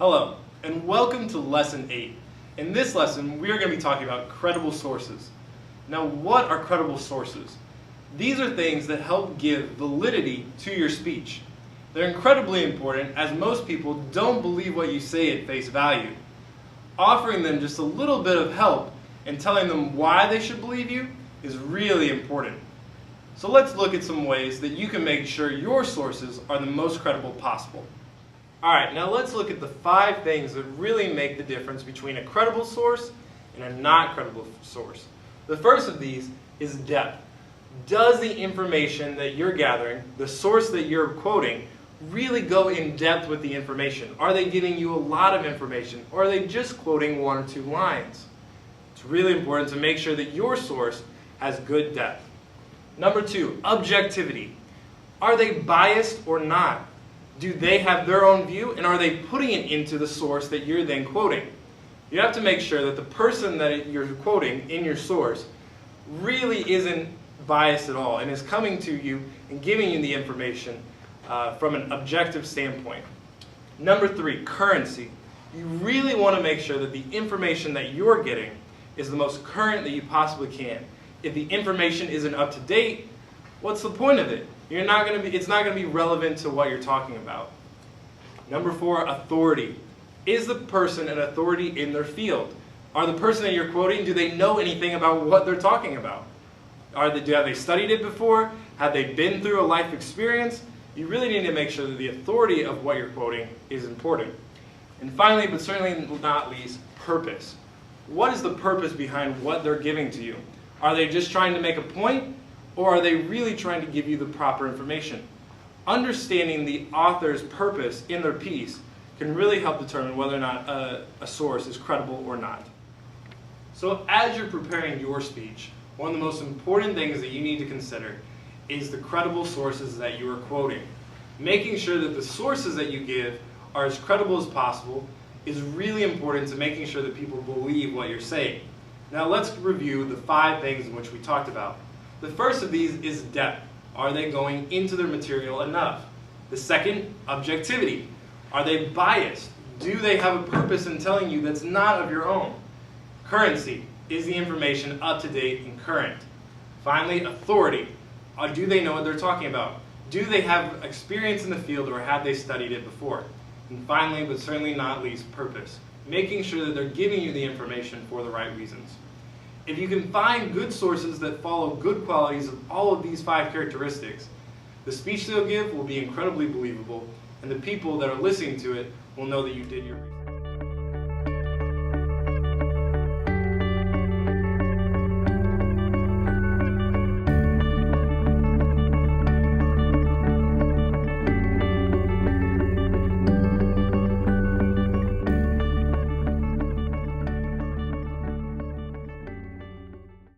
Hello, and welcome to Lesson 8. In this lesson, we are going to be talking about credible sources. Now, what are credible sources? These are things that help give validity to your speech. They're incredibly important as most people don't believe what you say at face value. Offering them just a little bit of help and telling them why they should believe you is really important. So let's look at some ways that you can make sure your sources are the most credible possible. Alright, now let's look at the 5 things that really make the difference between a credible source and a not credible source. The first of these is depth. Does the information that you're gathering, the source that you're quoting, really go in depth with the information? Are they giving you a lot of information, or are they just quoting 1 or 2 lines? It's really important to make sure that your source has good depth. Number 2, objectivity. Are they biased or not? Do they have their own view, and are they putting it into the source that you're then quoting? You have to make sure that the person that you're quoting in your source really isn't biased at all and is coming to you and giving you the information from an objective standpoint. Number 3, currency. You really want to make sure that the information that you're getting is the most current that you possibly can. If the information isn't up to date, what's the point of it? It's not going to be relevant to what you're talking about. Number 4, authority. Is the person an authority in their field? Are the person that you're quoting, do they know anything about what they're talking about? Have they studied it before? Have they been through a life experience? You really need to make sure that the authority of what you're quoting is important. And finally, but certainly not least, purpose. What is the purpose behind what they're giving to you? Are they just trying to make a point? Or are they really trying to give you the proper information? Understanding the author's purpose in their piece can really help determine whether or not a source is credible or not. So as you're preparing your speech, one of the most important things that you need to consider is the credible sources that you are quoting. Making sure that the sources that you give are as credible as possible is really important to making sure that people believe what you're saying. Now let's review the 5 things in which we talked about. The first of these is depth. Are they going into their material enough? The second, objectivity. Are they biased? Do they have a purpose in telling you that's not of your own? Currency. Is the information up to date and current? Finally, authority. Do they know what they're talking about? Do they have experience in the field, or have they studied it before? And finally, but certainly not least, purpose. Making sure that they're giving you the information for the right reasons. If you can find good sources that follow good qualities of all of these 5 characteristics, the speech they'll give will be incredibly believable, and the people that are listening to it will know that you did your research.